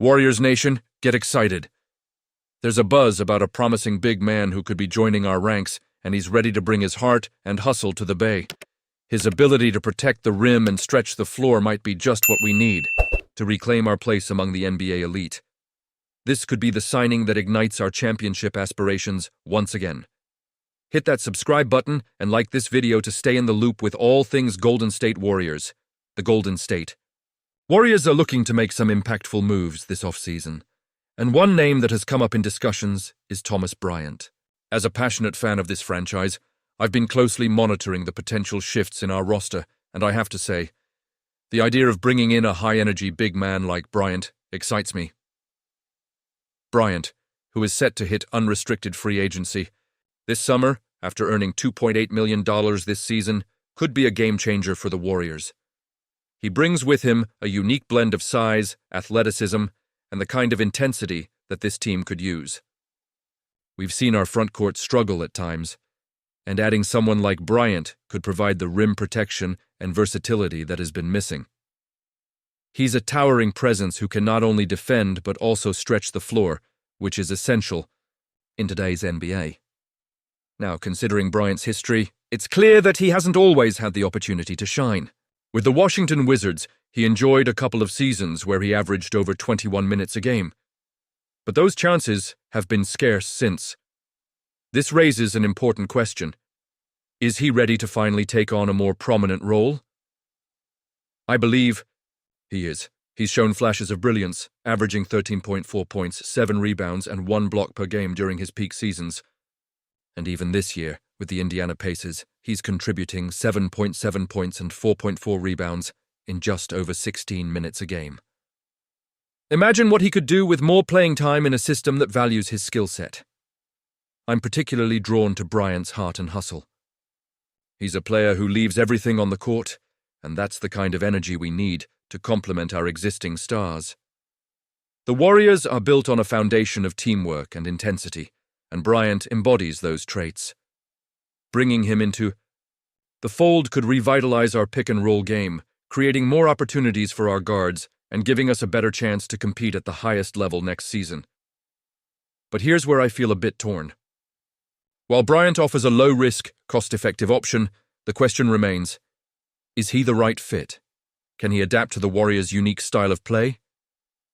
Warriors Nation, get excited. There's a buzz about a promising big man who could be joining our ranks, and he's ready to bring his heart and hustle to the Bay. His ability to protect the rim and stretch the floor might be just what we need to reclaim our place among the NBA elite. This could be the signing that ignites our championship aspirations once again. Hit that subscribe button and like this video to stay in the loop with all things Golden State Warriors. The Golden State Warriors are looking to make some impactful moves this offseason, and one name that has come up in discussions is Thomas Bryant. As a passionate fan of this franchise, I've been closely monitoring the potential shifts in our roster, and I have to say, the idea of bringing in a high-energy big man like Bryant excites me. Bryant, who is set to hit unrestricted free agency this summer after earning $2.8 million this season, could be a game-changer for the Warriors. He brings with him a unique blend of size, athleticism, and the kind of intensity that this team could use. We've seen our front court struggle at times, and adding someone like Bryant could provide the rim protection and versatility that has been missing. He's a towering presence who can not only defend but also stretch the floor, which is essential in today's NBA. Now, considering Bryant's history, it's clear that he hasn't always had the opportunity to shine. With the Washington Wizards, he enjoyed a couple of seasons where he averaged over 21 minutes a game. But those chances have been scarce since. This raises an important question. Is he ready to finally take on a more prominent role? I believe he is. He's shown flashes of brilliance, averaging 13.4 points, 7 rebounds, and 1 block per game during his peak seasons. And even this year, with the Indiana Pacers, he's contributing 7.7 points and 4.4 rebounds in just over 16 minutes a game. Imagine what he could do with more playing time in a system that values his skill set. I'm particularly drawn to Bryant's heart and hustle. He's a player who leaves everything on the court, and that's the kind of energy we need to complement our existing stars. The Warriors are built on a foundation of teamwork and intensity, and Bryant embodies those traits. Bringing him into the fold could revitalize our pick-and-roll game, creating more opportunities for our guards and giving us a better chance to compete at the highest level next season. But here's where I feel a bit torn. While Bryant offers a low-risk, cost-effective option, the question remains, is he the right fit? Can he adapt to the Warriors' unique style of play?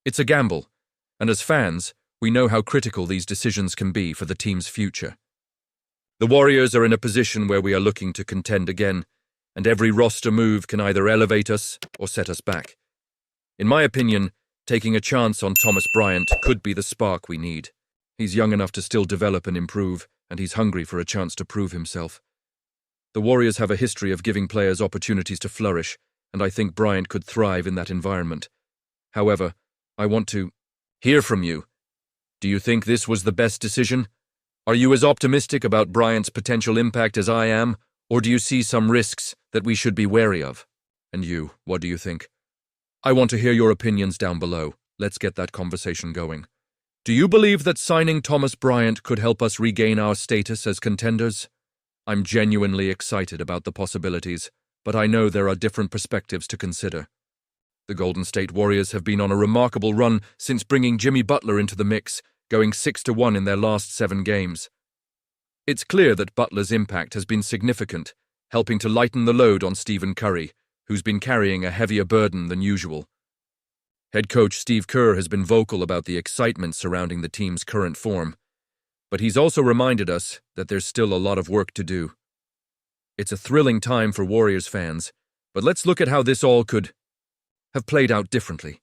It's a gamble, and as fans, we know how critical these decisions can be for the team's future. The Warriors are in a position where we are looking to contend again, and every roster move can either elevate us or set us back. In my opinion, taking a chance on Thomas Bryant could be the spark we need. He's young enough to still develop and improve, and he's hungry for a chance to prove himself. The Warriors have a history of giving players opportunities to flourish, and I think Bryant could thrive in that environment. However, I want to hear from you. Do you think this was the best decision? Are you as optimistic about Bryant's potential impact as I am, or do you see some risks that we should be wary of? And you, what do you think? I want to hear your opinions down below. Let's get that conversation going. Do you believe that signing Thomas Bryant could help us regain our status as contenders? I'm genuinely excited about the possibilities, but I know there are different perspectives to consider. The Golden State Warriors have been on a remarkable run since bringing Jimmy Butler into the mix, going 6-1 in their last 7 games. It's clear that Butler's impact has been significant, helping to lighten the load on Stephen Curry, who's been carrying a heavier burden than usual. Head coach Steve Kerr has been vocal about the excitement surrounding the team's current form, but he's also reminded us that there's still a lot of work to do. It's a thrilling time for Warriors fans, but let's look at how this all could have played out differently.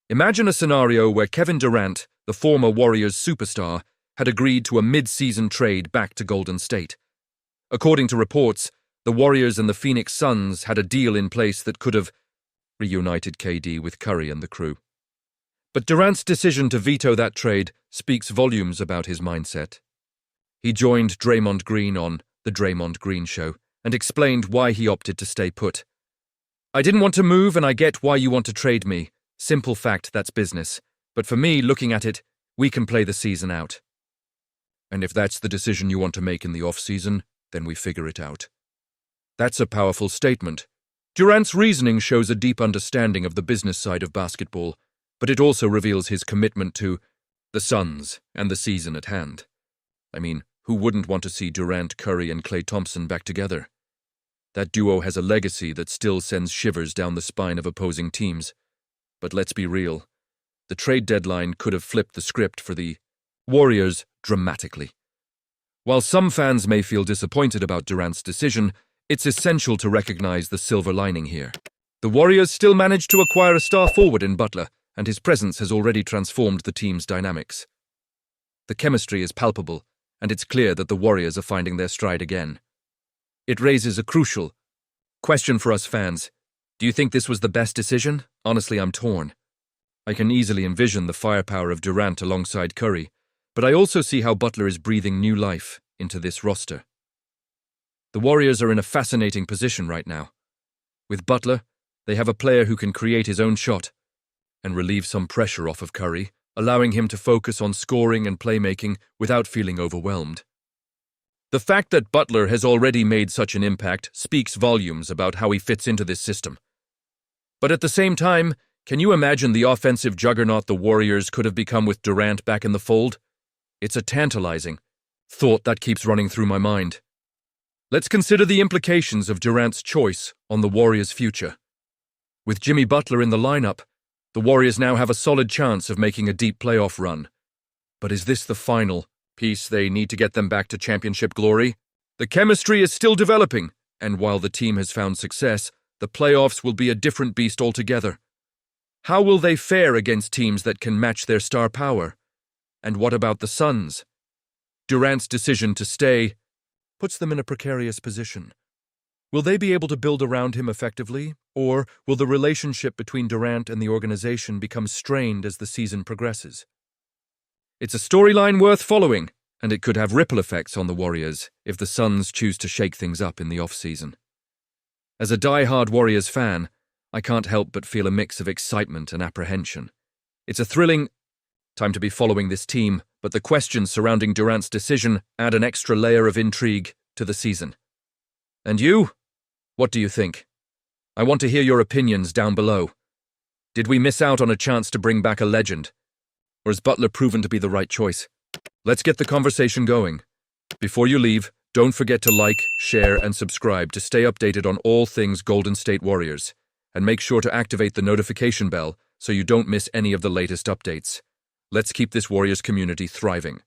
Imagine a scenario where Kevin Durant, the former Warriors superstar, had agreed to a mid-season trade back to Golden State. According to reports, the Warriors and the Phoenix Suns had a deal in place that could have reunited KD with Curry and the crew. But Durant's decision to veto that trade speaks volumes about his mindset. He joined Draymond Green on The Draymond Green Show and explained why he opted to stay put. "I didn't want to move and I get why you want to trade me. Simple fact, that's business. But for me, looking at it, we can play the season out. And if that's the decision you want to make in the off-season, then we figure it out." That's a powerful statement. Durant's reasoning shows a deep understanding of the business side of basketball, but it also reveals his commitment to the Suns and the season at hand. I mean, who wouldn't want to see Durant, Curry, and Klay Thompson back together? That duo has a legacy that still sends shivers down the spine of opposing teams. But let's be real. The trade deadline could have flipped the script for the Warriors dramatically. While some fans may feel disappointed about Durant's decision, it's essential to recognize the silver lining here. The Warriors still managed to acquire a star forward in Butler, and his presence has already transformed the team's dynamics. The chemistry is palpable, and it's clear that the Warriors are finding their stride again. It raises a crucial question for us fans. Do you think this was the best decision? Honestly, I'm torn. I can easily envision the firepower of Durant alongside Curry, but I also see how Butler is breathing new life into this roster. The Warriors are in a fascinating position right now. With Butler, they have a player who can create his own shot and relieve some pressure off of Curry, allowing him to focus on scoring and playmaking without feeling overwhelmed. The fact that Butler has already made such an impact speaks volumes about how he fits into this system. But at the same time, can you imagine the offensive juggernaut the Warriors could have become with Durant back in the fold? It's a tantalizing thought that keeps running through my mind. Let's consider the implications of Durant's choice on the Warriors' future. With Jimmy Butler in the lineup, the Warriors now have a solid chance of making a deep playoff run. But is this the final piece they need to get them back to championship glory? The chemistry is still developing, and while the team has found success, the playoffs will be a different beast altogether. How will they fare against teams that can match their star power? And what about the Suns? Durant's decision to stay puts them in a precarious position. Will they be able to build around him effectively, or will the relationship between Durant and the organization become strained as the season progresses? It's a storyline worth following, and it could have ripple effects on the Warriors if the Suns choose to shake things up in the off-season. As a die-hard Warriors fan, I can't help but feel a mix of excitement and apprehension. It's a thrilling time to be following this team, but the questions surrounding Durant's decision add an extra layer of intrigue to the season. And you? What do you think? I want to hear your opinions down below. Did we miss out on a chance to bring back a legend? Or has Butler proven to be the right choice? Let's get the conversation going. Before you leave, don't forget to like, share, and subscribe to stay updated on all things Golden State Warriors. And make sure to activate the notification bell so you don't miss any of the latest updates. Let's keep this Warriors community thriving.